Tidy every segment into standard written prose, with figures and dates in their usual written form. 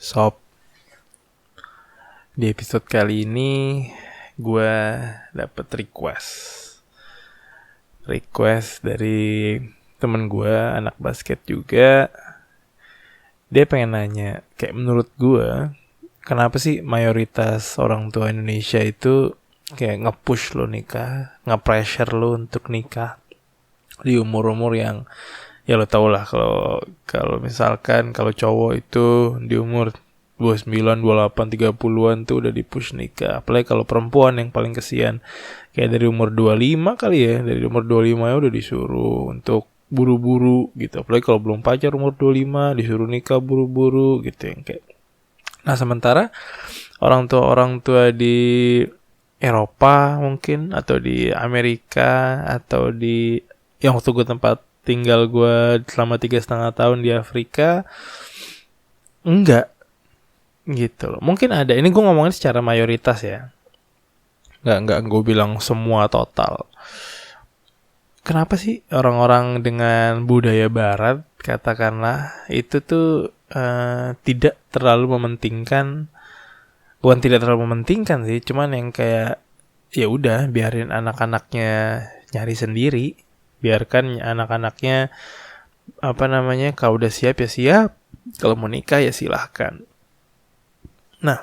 Sob, di episode kali ini gue dapet request dari temen gue, anak basket juga. Dia pengen nanya, kayak menurut gue, kenapa sih mayoritas orang tua Indonesia itu kayak nge-push lo nikah, nge-pressure lo untuk nikah di umur-umur yang ya lo tau lah, kalau misalkan kalau cowok itu di umur 29, 28, 30-an tuh udah di-push nikah. Apalagi kalau perempuan yang paling kesian, kayak dari umur 25 kali ya, dari umur 25 ya udah disuruh untuk buru-buru gitu. Apalagi kalau belum pacar umur 25 disuruh nikah buru-buru gitu yang kayak. Nah, sementara orang tua di Eropa mungkin, atau di Amerika, atau di yang waktu gue tempat tinggal gue selama 3,5 tahun di Afrika, enggak gitu loh. Mungkin ada, ini gue ngomongin secara mayoritas ya, nggak gue bilang semua total. Kenapa sih orang-orang dengan budaya barat, katakanlah, itu tuh tidak terlalu mementingkan, bukan tidak terlalu mementingkan sih, cuman yang kayak ya udah biarin anak-anaknya nyari sendiri, biarkan anak-anaknya kalau udah siap ya siap, kalau mau nikah ya silahkan. Nah,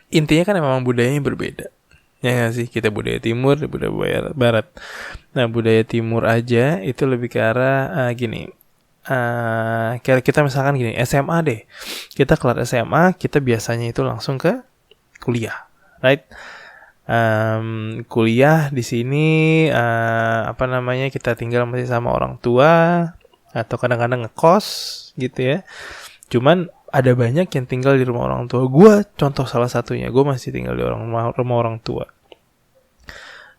intinya kan memang budayanya berbeda, ya gak sih? Kita budaya timur, budaya barat. Nah, budaya timur aja itu lebih ke arah gini, kayak kita misalkan gini, SMA deh, kita kelar SMA, kita biasanya itu langsung ke kuliah, right? Kuliah di sini kita tinggal masih sama orang tua atau kadang-kadang ngekos gitu ya. Cuman ada banyak yang tinggal di rumah orang tua. Gue contoh salah satunya, gue masih tinggal di rumah orang tua.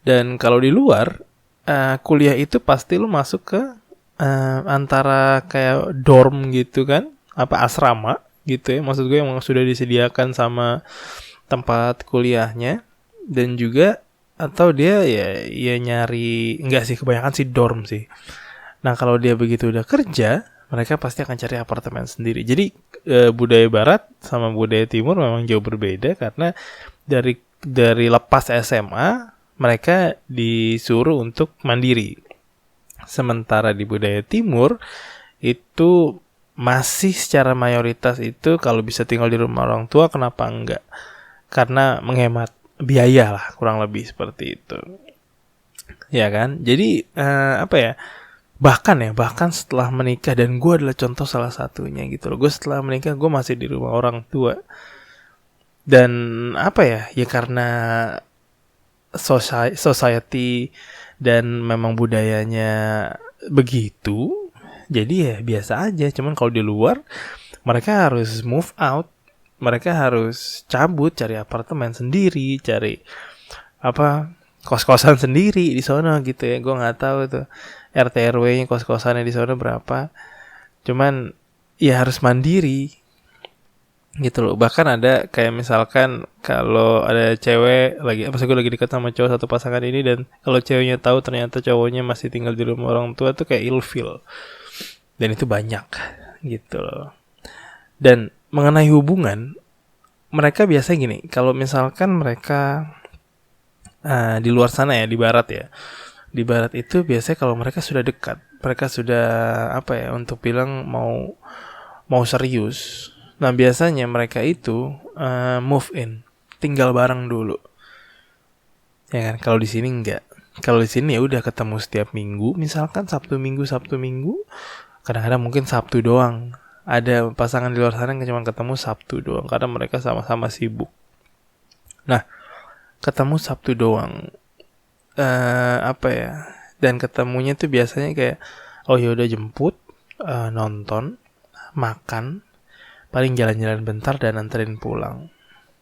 Dan kalau di luar kuliah itu pasti lu masuk ke antara kayak dorm gitu kan, apa asrama gitu ya. Maksud gue yang sudah disediakan sama tempat kuliahnya. Dan juga atau dia ya nyari, enggak sih, kebanyakan sih dorm sih. Nah, kalau dia begitu udah kerja, mereka pasti akan cari apartemen sendiri. Jadi budaya barat sama budaya timur memang jauh berbeda, karena dari lepas SMA mereka disuruh untuk mandiri. Sementara di budaya timur itu masih secara mayoritas itu kalau bisa tinggal di rumah orang tua, kenapa enggak? Karena menghemat biaya lah, kurang lebih seperti itu. Ya kan? Jadi bahkan setelah menikah, dan gue adalah contoh salah satunya gitu loh. Gue setelah menikah gue masih di rumah orang tua. Dan ya karena society dan memang budayanya begitu. Jadi ya biasa aja. Cuman kalau di luar mereka harus move out. Mereka harus cabut, cari apartemen sendiri, cari kos-kosan sendiri di sana gitu ya. Gue nggak tahu tuh RT RW-nya kos-kosannya di sana berapa. Cuman ya harus mandiri gitu loh. Bahkan ada kayak misalkan kalau ada cewek lagi, gue lagi dekat sama cowok satu pasangan ini, dan kalau ceweknya tahu ternyata cowoknya masih tinggal di rumah orang tua tuh kayak ilfil. Dan itu banyak gitu loh. Dan mengenai hubungan, mereka biasa gini, kalau misalkan mereka di luar sana ya, di barat ya, di barat itu biasanya kalau mereka sudah dekat, mereka sudah untuk bilang mau serius, nah biasanya mereka itu move in, tinggal bareng dulu, ya kan? Kalau di sini enggak. Kalau di sini ya udah ketemu setiap minggu, misalkan Sabtu Minggu, kadang-kadang mungkin Sabtu doang. Ada pasangan di luar sana yang cuma ketemu Sabtu doang, karena mereka sama-sama sibuk. Nah, ketemu Sabtu doang, dan ketemunya tuh biasanya kayak ya udah jemput, nonton, makan, paling jalan-jalan bentar dan anterin pulang.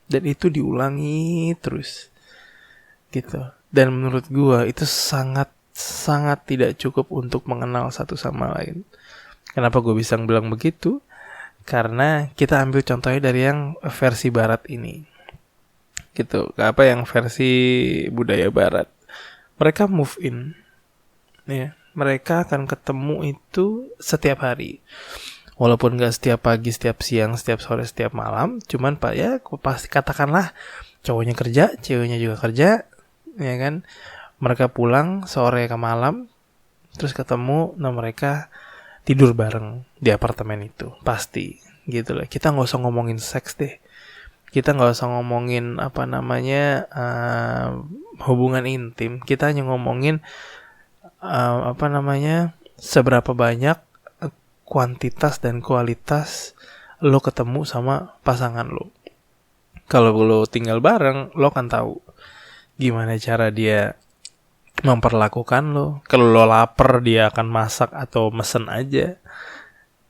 Dan itu diulangi terus gitu. Dan menurut gua itu sangat tidak cukup untuk mengenal satu sama lain. Kenapa gue bisa bilang begitu? Karena kita ambil contohnya dari yang versi barat ini gitu. Yang versi budaya barat, mereka move in ya, mereka akan ketemu itu setiap hari. walaupun gak setiap pagi, setiap siang, setiap sore, setiap malam, cuman pak ya pasti katakanlah cowoknya kerja, ceweknya juga kerja, ya kan, mereka pulang sore ke malam, terus ketemu, nah mereka tidur bareng di apartemen itu, pasti gitu loh. Kita nggak usah ngomongin seks deh, kita nggak usah ngomongin hubungan intim, kita hanya ngomongin seberapa banyak kuantitas dan kualitas lo ketemu sama pasangan lo. Kalau lo tinggal bareng, lo kan tahu gimana cara dia memperlakukan lo. Kalau lo lapar, dia akan masak atau mesen aja,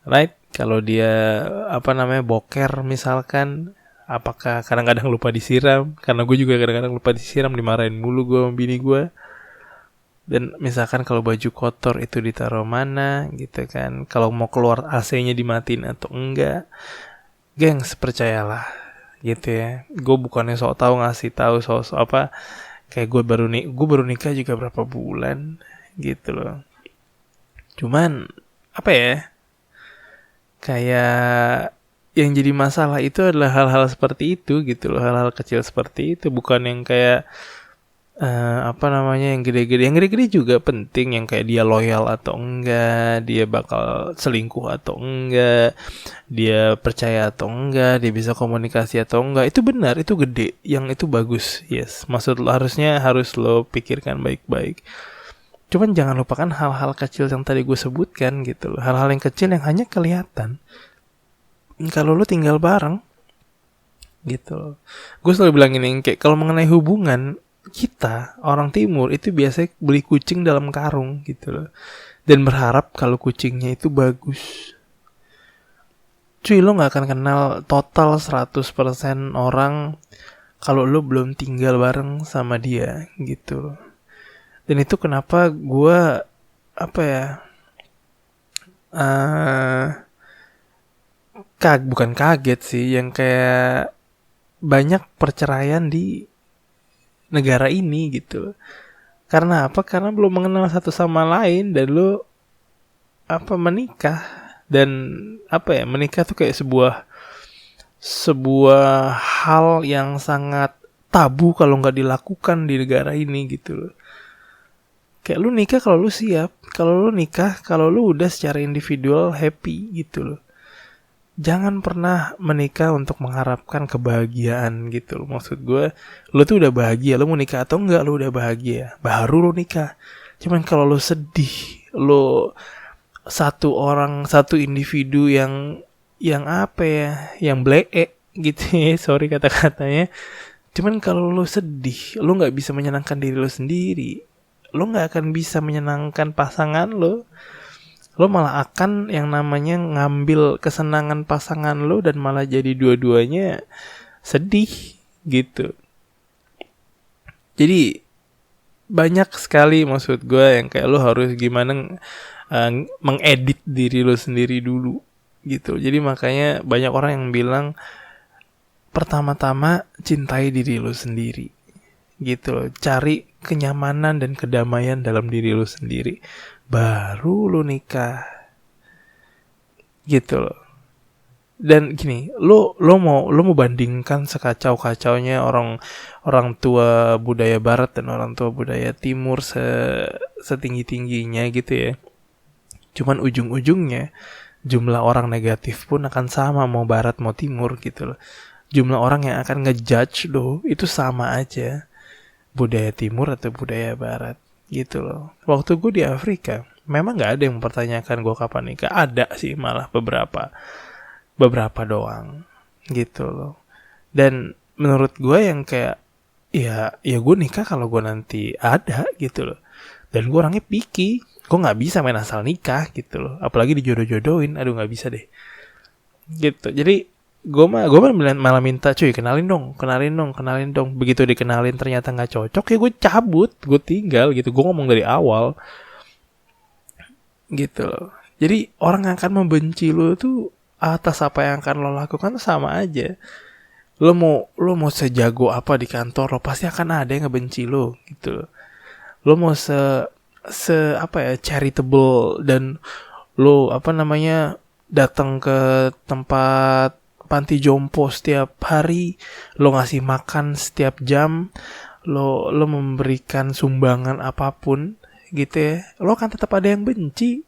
right? Kalau dia boker misalkan, apakah kadang-kadang lupa disiram? Karena gue juga kadang-kadang lupa disiram, dimarahin mulu gue sama bini gue. Dan misalkan kalau baju kotor itu ditaruh mana gitu kan, kalau mau keluar AC-nya dimatiin atau enggak. Gengs, percayalah gitu ya, gue bukannya sok tahu ngasih tahu sok apa, kayak gue baru nikah juga berapa bulan gitu loh. Cuman apa ya, kayak yang jadi masalah itu adalah hal-hal seperti itu gitu loh, hal-hal kecil seperti itu, bukan yang kayak yang gede-gede. Yang gede-gede juga penting, yang kayak dia loyal atau enggak, dia bakal selingkuh atau enggak, dia percaya atau enggak, dia bisa komunikasi atau enggak. Itu benar, itu gede, yang itu bagus. Yes, maksud lo harus lo pikirkan baik-baik. Cuman jangan lupakan hal-hal kecil yang tadi gue sebutkan gitu loh. Hal-hal yang kecil yang hanya kelihatan kalau lo tinggal bareng gitu. Gue selalu bilang ini, kayak kalau mengenai hubungan, kita orang timur itu biasanya beli kucing dalam karung gitu loh, dan berharap kalau kucingnya itu bagus. Cuy, lo gak akan kenal total 100% orang kalau lo belum tinggal bareng sama dia gitu loh. Dan itu kenapa gue bukan kaget sih, yang kayak banyak perceraian di negara ini gitu. Karena apa? Karena belum mengenal satu sama lain, dan lo menikah. Dan menikah tuh kayak sebuah hal yang sangat tabu kalau nggak dilakukan di negara ini gitu loh. Kayak lu nikah kalau lu siap, kalau lu nikah kalau lu udah secara individual happy gitu loh. Jangan pernah menikah untuk mengharapkan kebahagiaan gitu loh. Maksud gue, lo tuh udah bahagia, lo mau nikah atau enggak, lo udah bahagia, baru lo nikah. Cuman kalau lo sedih, lo satu individu yang yang bleek gitu ya, sorry kata-katanya. Cuman kalau lo sedih, lo gak bisa menyenangkan diri lo sendiri, lo gak akan bisa menyenangkan pasangan lo. Lo malah akan yang namanya ngambil kesenangan pasangan lo, dan malah jadi dua-duanya sedih gitu. Jadi banyak sekali, maksud gue, yang kayak lo harus gimana mengedit diri lo sendiri dulu gitu. Jadi makanya banyak orang yang bilang pertama-tama cintai diri lo sendiri gitu loh. Cari kenyamanan dan kedamaian dalam diri lo sendiri, baru lo nikah gitu loh. Dan gini, lo mau bandingkan sekacau-kacaunya orang tua budaya barat dan orang tua budaya timur setinggi-tingginya gitu ya. Cuman ujung-ujungnya jumlah orang negatif pun akan sama, mau barat mau timur gitu loh. Jumlah orang yang akan ngejudge lo itu sama aja, budaya timur atau budaya barat gitu loh. Waktu gue di Afrika memang gak ada yang mempertanyakan gue kapan nikah. Ada sih, malah beberapa doang gitu loh. Dan menurut gue yang kayak ya gue nikah kalau gue nanti ada gitu loh. Dan gue orangnya picky, gue gak bisa main asal nikah gitu loh, apalagi dijodoh-jodohin. Aduh, gak bisa deh gitu. Jadi gue malah minta, cuy kenalin dong. Begitu dikenalin ternyata gak cocok, ya gue cabut, gue tinggal gitu. Gue ngomong dari awal gitu loh. Jadi orang yang akan membenci lo tuh atas apa yang akan lo lakukan tuh sama aja. Lo mau sejago apa di kantor, lo pasti akan ada yang ngebenci lo gitu loh. Lo mau charitable dan lo datang ke tempat panti jompo setiap hari, lo ngasih makan setiap jam, lo memberikan sumbangan apapun gitu ya, lo kan tetap ada yang benci,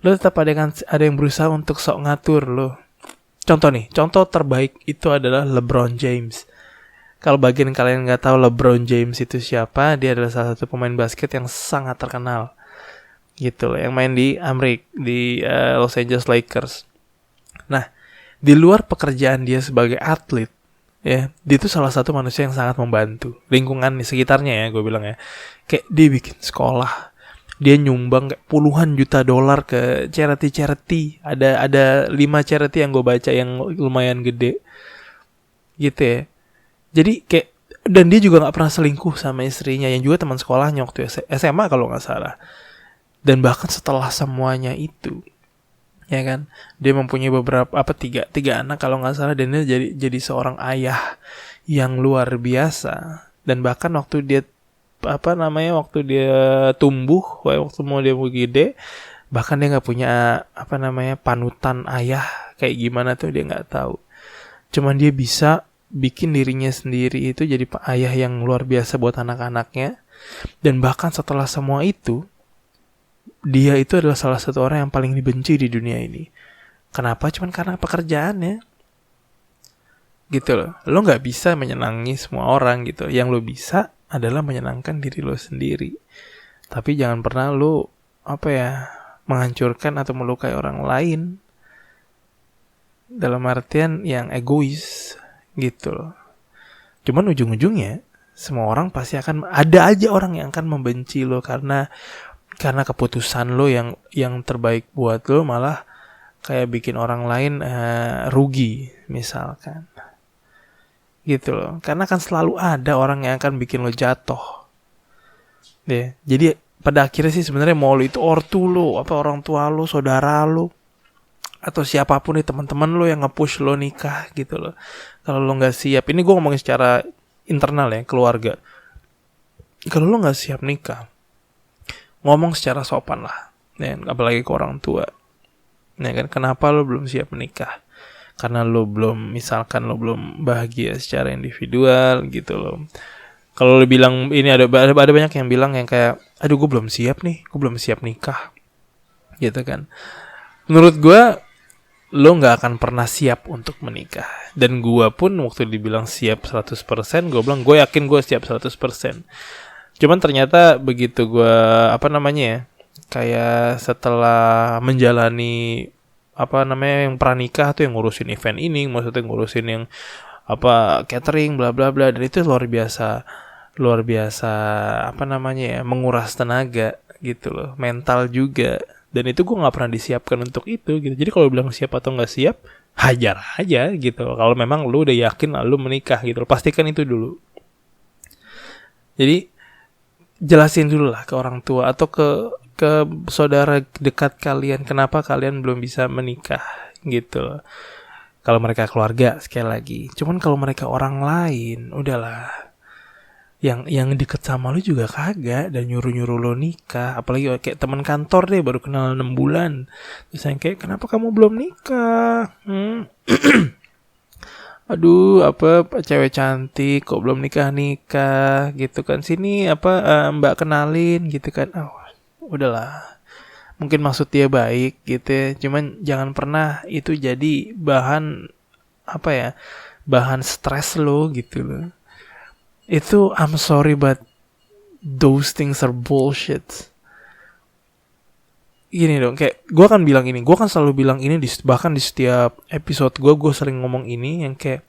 lo tetap ada yang berusaha untuk sok ngatur lo. Contoh terbaik itu adalah LeBron James. Kalau bagian kalian nggak tahu LeBron James itu siapa, dia adalah salah satu pemain basket yang sangat terkenal gitu loh, yang main di Los Angeles Lakers. Nah, di luar pekerjaan dia sebagai atlet, ya, dia itu salah satu manusia yang sangat membantu lingkungan di sekitarnya ya, gue bilang ya. Kayak dia bikin sekolah, dia nyumbang kayak puluhan juta dolar ke charity. Ada 5 charity yang gue baca yang lumayan gede, gitu ya. Jadi kayak, dan dia juga nggak pernah selingkuh sama istrinya yang juga teman sekolahnya waktu SMA kalau nggak salah. Dan bahkan setelah semuanya itu, ya kan, dia mempunyai tiga anak kalau nggak salah, dan dia jadi seorang ayah yang luar biasa. Dan bahkan waktu dia tumbuh, waktu mau dia gede, bahkan dia nggak punya panutan ayah kayak gimana tuh dia nggak tahu. Cuman dia bisa bikin dirinya sendiri itu jadi ayah yang luar biasa buat anak-anaknya. Dan bahkan setelah semua itu, dia itu adalah salah satu orang yang paling dibenci di dunia ini. Kenapa? Cuman karena pekerjaannya. Gitu loh. Lo gak bisa menyenangi semua orang gitu. Yang lo bisa adalah menyenangkan diri lo sendiri. Tapi jangan pernah lo menghancurkan atau melukai orang lain. Dalam artian yang egois gitu loh. Cuman ujung-ujungnya semua orang pasti ada aja orang yang akan membenci lo karena keputusan lo yang terbaik buat lo malah kayak bikin orang lain rugi misalkan, gitu loh. Karena kan selalu ada orang yang akan bikin lo jatuh, deh. Jadi pada akhirnya sih sebenarnya mau lo itu ortu lo, orang tua lo, saudara lo, atau siapapun nih, teman-teman lo yang nge-push lo nikah gitu loh. Kalau lo nggak siap, ini gue ngomongin secara internal ya, keluarga. Kalau lo nggak siap nikah, ngomong secara sopan lah, ya, apalagi ke orang tua, ya kan, kenapa lo belum siap menikah? Karena lo belum bahagia secara individual gitu loh. Kalau lo bilang ini, ada banyak yang bilang yang kayak, aduh gue belum siap nikah, gitu kan. Menurut gue, lo nggak akan pernah siap untuk menikah. Dan gue pun waktu dibilang siap 100%, gue bilang gue yakin gue siap 100%. Cuman ternyata begitu gue kayak setelah menjalani yang pranikah tuh, yang ngurusin event ini, maksudnya ngurusin yang catering bla bla bla, dan itu luar biasa menguras tenaga gitu loh, mental juga. Dan itu gue nggak pernah disiapkan untuk itu gitu. Jadi kalau bilang siap atau nggak siap, hajar aja gitu. Kalau memang lu udah yakin lu menikah gitu, pastikan itu dulu. Jadi jelasin dulu lah ke orang tua atau ke saudara dekat kalian kenapa kalian belum bisa menikah gitu. Kalau mereka keluarga, sekali lagi. Cuman kalau mereka orang lain, udahlah. Yang deket sama lu juga kagak dan nyuruh lo nikah. Apalagi kayak teman kantor deh, baru kenal 6 bulan. Terus yang kayak, kenapa kamu belum nikah? Aduh, cewek cantik kok belum nikah gitu kan. Sini mbak kenalin gitu kan. Udahlah. Mungkin maksud dia baik gitu ya. Cuman jangan pernah itu jadi bahan bahan stres lo gitu loh. Itu I'm sorry but those things are bullshit. Gini dong, kayak gue kan selalu bilang ini bahkan di setiap episode gue sering ngomong ini, yang kayak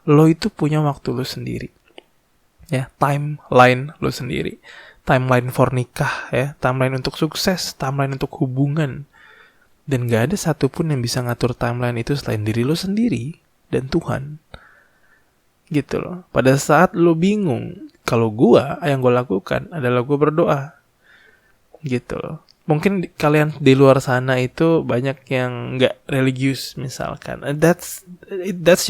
lo itu punya waktu lo sendiri ya, timeline lo sendiri, timeline for nikah ya, timeline untuk sukses, timeline untuk hubungan, dan gak ada satupun yang bisa ngatur timeline itu selain diri lo sendiri dan Tuhan gitu loh. Pada saat lo bingung, kalau yang gue lakukan adalah gue berdoa gitu loh. Mungkin kalian di luar sana itu banyak yang nggak religius misalkan. That's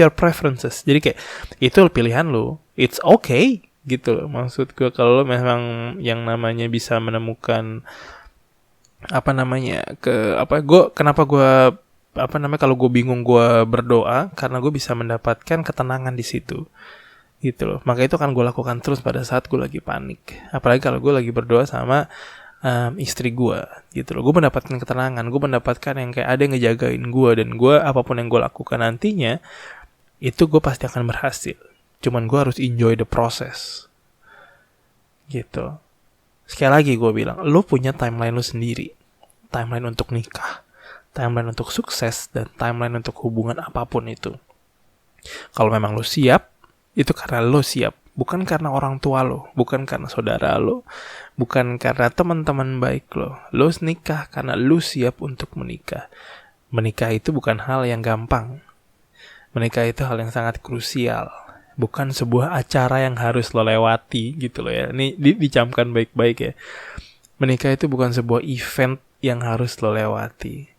your preferences. Jadi kayak itu pilihan lo. It's okay gitu loh. Maksud gue kalau lo memang yang namanya bisa menemukan kenapa gue kalau gue bingung gue berdoa, karena gue bisa mendapatkan ketenangan di situ gitu loh. Maka itu akan gue lakukan terus pada saat gue lagi panik, apalagi kalau gue lagi berdoa sama istri gue gitu loh. Gue mendapatkan ketenangan, gue mendapatkan yang kayak ada yang ngejagain gue, dan gue apapun yang gue lakukan nantinya itu gue pasti akan berhasil. Cuman gue harus enjoy the process gitu. Sekali lagi gue bilang, lo punya timeline lo sendiri, timeline untuk nikah, timeline untuk sukses, dan timeline untuk hubungan apapun itu. Kalau memang lo siap, itu karena lo siap, bukan karena orang tua lo, bukan karena saudara lo, bukan karena teman-teman baik lo. Lo nikah karena lo siap untuk menikah. Menikah itu bukan hal yang gampang. Menikah itu hal yang sangat krusial, bukan sebuah acara yang harus lo lewati gitu loh ya. Ini dicamkan baik-baik ya. Menikah itu bukan sebuah event yang harus lo lewati.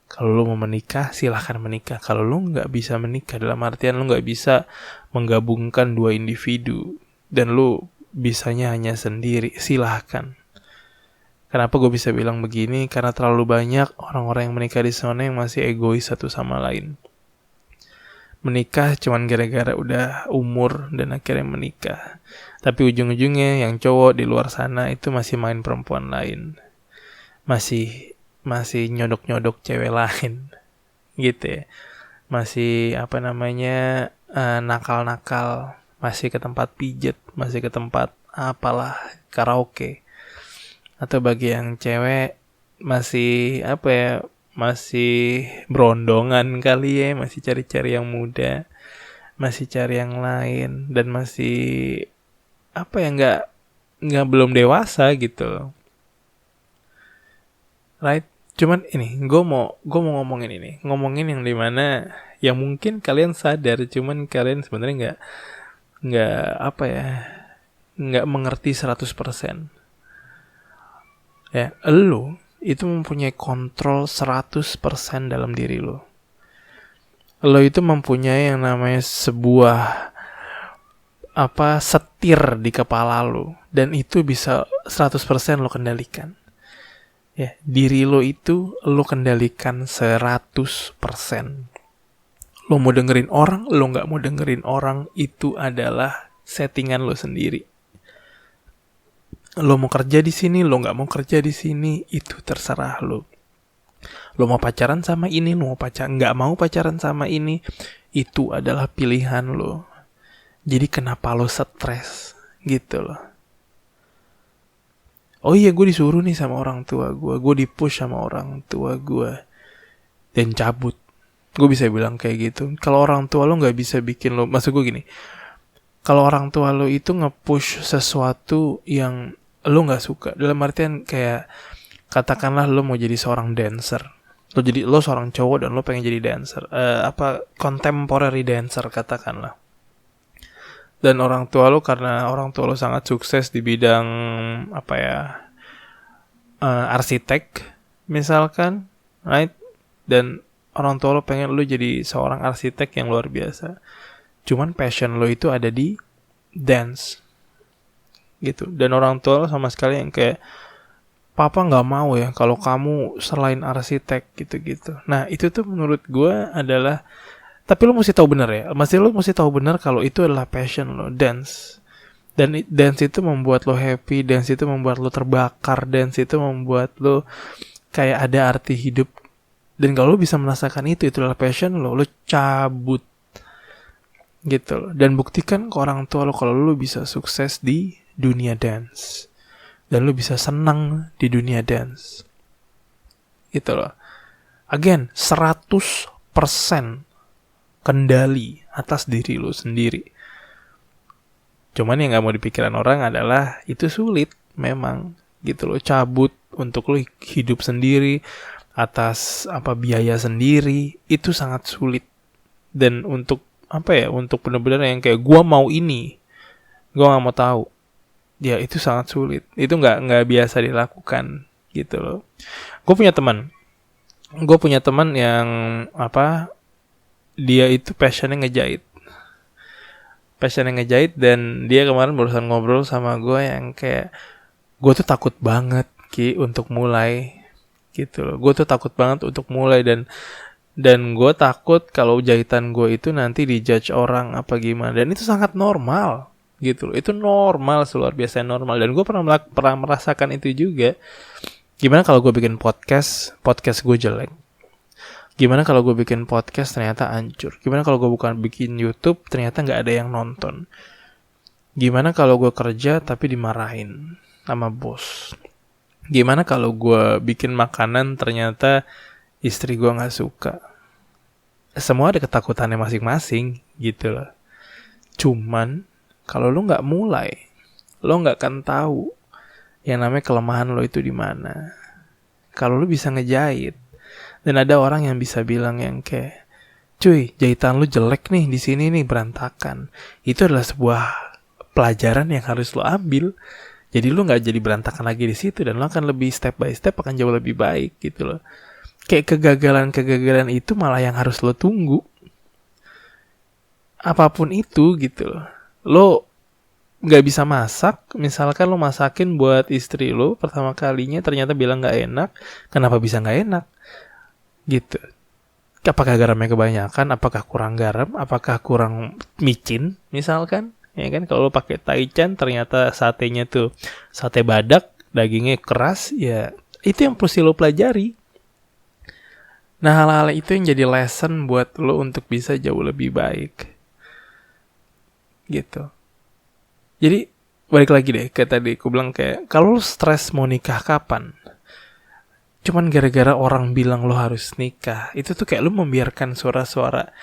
Kalau lo mau menikah, silahkan menikah. Kalau lo nggak bisa menikah, dalam artian lo nggak bisa menggabungkan dua individu, dan lo bisanya hanya sendiri, silahkan. Kenapa gue bisa bilang begini? Karena terlalu banyak orang-orang yang menikah di sana yang masih egois satu sama lain. Menikah cuman gara-gara udah umur dan akhirnya menikah. Tapi ujung-ujungnya yang cowok di luar sana itu masih main perempuan lain. Masih nyodok-nyodok cewek lain. Gitu ya. Masih nakal-nakal. Masih ke tempat pijet, masih ke tempat apalah, karaoke. Atau bagi yang cewek masih masih berondongan kali ya, masih cari-cari yang muda, masih cari yang lain, dan masih nggak belum dewasa gitu, right? Cuman ini gue mau ngomongin yang dimana yang mungkin kalian sadar, cuman kalian sebenarnya nggak mengerti 100%. Ya, lo itu mempunyai kontrol 100% dalam diri lo. Lo itu mempunyai yang namanya sebuah setir di kepala lo, dan itu bisa 100% lo kendalikan. Ya, diri lo itu lo kendalikan 100%. Lo mau dengerin orang, lo nggak mau dengerin orang, itu adalah settingan lo sendiri. Lo mau kerja di sini, lo nggak mau kerja di sini, itu terserah lo. Lo mau pacaran sama ini, lo nggak mau pacaran sama ini, itu adalah pilihan lo. Jadi kenapa lo stres gitu loh? Oh iya, gue disuruh nih sama orang tua gue dipush sama orang tua gue, dan cabut. Gue bisa bilang kayak gitu. Kalau orang tua lo nggak bisa bikin lo, maksud gue gini, kalau orang tua lo itu nge-push sesuatu yang lo nggak suka, dalam artian kayak katakanlah lo mau jadi seorang dancer, lo seorang cowok dan lo pengen jadi dancer, contemporary dancer katakanlah, dan orang tua lo, karena orang tua lo sangat sukses di bidang arsitek misalkan, right? Dan orang tua lo pengen lo jadi seorang arsitek yang luar biasa, cuman passion lo itu ada di dance gitu, dan orang tua lo sama sekali yang kayak, papa nggak mau ya kalau kamu selain arsitek gitu-gitu. Nah itu tuh menurut gue adalah, tapi lo mesti tahu benar ya, lo mesti tahu benar kalau itu adalah passion lo, dance. Dan dance itu membuat lo happy, dance itu membuat lo terbakar, dance itu membuat lo kayak ada arti hidup. Dan kalau lo bisa merasakan itu adalah passion lo cabut gitu loh. Dan buktikan ke orang tua lo kalau lo bisa sukses di dunia dance, dan lo bisa senang di dunia dance gitu loh. Again, 100% kendali atas diri lo sendiri. Cuman yang gak mau dipikiran orang adalah itu sulit memang gitu loh. Cabut untuk lo hidup sendiri atas biaya sendiri, itu sangat sulit. Dan untuk untuk benar-benar yang kayak gue mau ini, gue gak mau tahu, ya itu sangat sulit. Itu nggak biasa dilakukan gitu loh. Gue punya teman yang dia itu passionnya ngejahit, dan dia kemarin barusan ngobrol sama gue yang kayak, gue tuh takut banget untuk mulai gitu loh. Gue tuh takut banget untuk mulai, dan Dan gue takut kalau jahitan gue itu nanti dijudge orang apa gimana. Dan itu sangat normal gitu loh. Itu normal, luar biasa normal. Dan gue pernah merasakan itu juga. Gimana kalau gue bikin podcast gue jelek? Gimana kalau gue bikin podcast ternyata hancur? Gimana kalau gue bukan bikin YouTube ternyata gak ada yang nonton? Gimana kalau gue kerja tapi dimarahin sama bos? Gimana kalau gue bikin makanan ternyata istri gue gak suka? Semua ada ketakutannya masing-masing gitu loh. Cuman kalau lu gak mulai, lo gak akan tahu yang namanya kelemahan lo itu di mana. Kalau lu bisa ngejahit, dan ada orang yang bisa bilang yang kayak, cuy, jahitan lu jelek nih di sini nih, berantakan. Itu adalah sebuah pelajaran yang harus lo ambil. Jadi lu nggak jadi berantakan lagi di situ, dan lo akan lebih step by step akan jauh lebih baik gitu loh. Kayak kegagalan itu malah yang harus lo tunggu. Apapun itu gitu loh. Lo nggak bisa masak, misalkan lo masakin buat istri lo pertama kalinya ternyata bilang nggak enak. Kenapa bisa nggak enak? Gitu. Apakah garamnya kebanyakan? Apakah kurang garam? Apakah kurang micin? Misalkan, ya kan, kalau lo pakai taichan ternyata satenya tuh sate badak, dagingnya keras, ya itu yang perlu lo pelajari. Nah, hal-hal itu yang jadi lesson buat lo untuk bisa jauh lebih baik. Gitu. Jadi balik lagi deh ke tadi aku bilang kayak, kalau lo stres mau nikah kapan? Cuman gara-gara orang bilang lo harus nikah, itu tuh kayak lo membiarkan suara-suara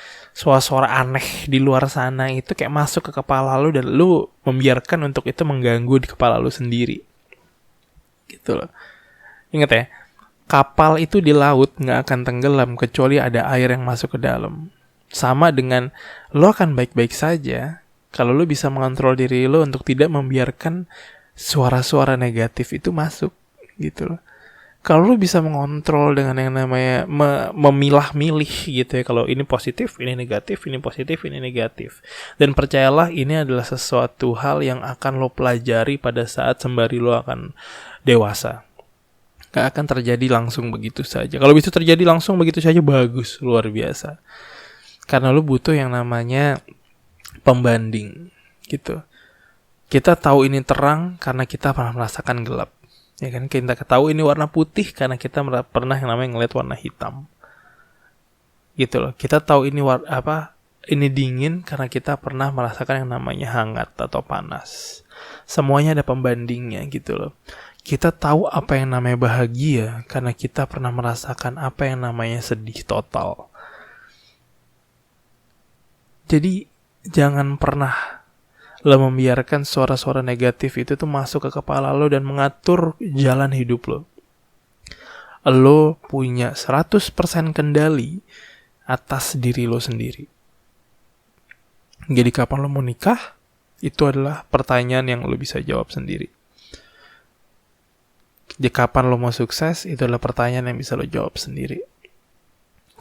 aneh di luar sana itu kayak masuk ke kepala lo, dan lo membiarkan untuk itu mengganggu di kepala lo sendiri. Gitu loh. Ingat ya, kapal itu di laut nggak akan tenggelam kecuali ada air yang masuk ke dalam. Sama dengan lo akan baik-baik saja kalau lo bisa mengontrol diri lo untuk tidak membiarkan suara-suara negatif itu masuk. Gitu loh. Kalau lu bisa mengontrol dengan yang namanya memilah-milih gitu ya, kalau ini positif, ini negatif, ini positif, ini negatif. Dan percayalah, ini adalah sesuatu hal yang akan lo pelajari pada saat sembari lo akan dewasa. Gak akan terjadi langsung begitu saja. Kalau bisa terjadi langsung begitu saja, bagus, luar biasa. Karena lo butuh yang namanya pembanding gitu. Kita tahu ini terang karena kita pernah merasakan gelap. Ya kan, kita tahu ini warna putih karena kita pernah yang namanya ngeliat warna hitam. Gitu loh. Kita tahu ini ini dingin karena kita pernah merasakan yang namanya hangat atau panas. Semuanya ada pembandingnya gitu loh. Kita tahu apa yang namanya bahagia karena kita pernah merasakan apa yang namanya sedih total. Jadi jangan pernah lo membiarkan suara-suara negatif itu tuh masuk ke kepala lo dan mengatur jalan hidup lo. Lo punya 100% kendali atas diri lo sendiri. Jadi kapan lo mau nikah? Itu adalah pertanyaan yang lo bisa jawab sendiri. Jadi kapan lo mau sukses? Itu adalah pertanyaan yang bisa lo jawab sendiri.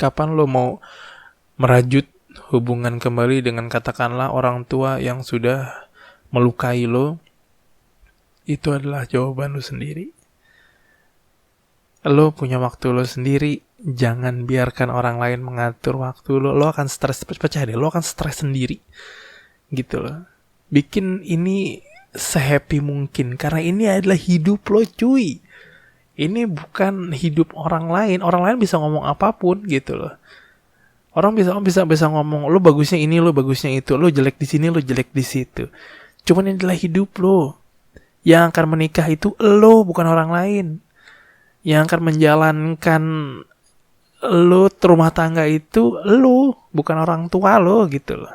Kapan lo mau merajut hubungan kembali dengan katakanlah orang tua yang sudah melukai lo? Itu adalah jawaban lo sendiri. Lo punya waktu lo sendiri. Jangan biarkan orang lain mengatur waktu lo. Lo akan stres, percaya deh, lo akan stres sendiri. Gitu loh. Bikin ini sehappy mungkin, karena ini adalah hidup lo, cuy. Ini bukan hidup orang lain. Orang lain bisa ngomong apapun gitu loh. Orang bisa ngomong, lo bagusnya ini, lo bagusnya itu, lo jelek di sini, lo jelek di situ. Cuman ini adalah hidup lo. Yang akan menikah itu lo, bukan orang lain. Yang akan menjalankan lo rumah tangga itu lo, bukan orang tua lo gitu loh.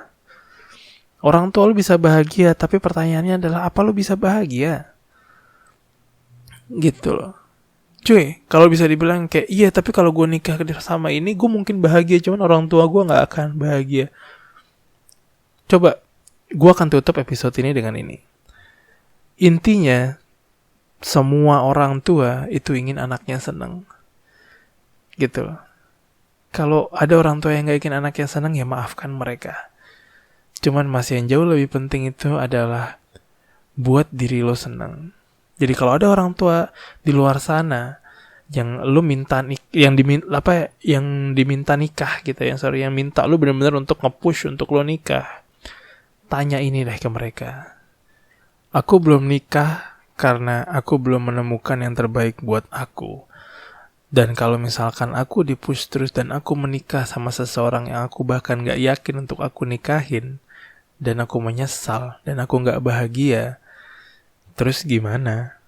Orang tua lo bisa bahagia, tapi pertanyaannya adalah apa lo bisa bahagia? Gitu loh. Cuy, kalau bisa dibilang kayak, iya tapi kalau gue nikah sama ini, gue mungkin bahagia, cuman orang tua gue gak akan bahagia. Coba, gue akan tutup episode ini dengan ini. Intinya, semua orang tua itu ingin anaknya senang. Gitu loh. Kalau ada orang tua yang gak ingin anaknya senang, ya maafkan mereka. Cuman masih yang jauh lebih penting itu adalah buat diri lo senang. Jadi kalau ada orang tua di luar sana, yang lu minta yang diminta nikah gitu, yang minta lu benar-benar untuk nge-push untuk lu nikah. Tanya ini deh ke mereka. Aku belum nikah karena aku belum menemukan yang terbaik buat aku. Dan kalau misalkan aku di-push terus dan aku menikah sama seseorang yang aku bahkan gak yakin untuk aku nikahin, dan aku menyesal dan aku gak bahagia, terus gimana?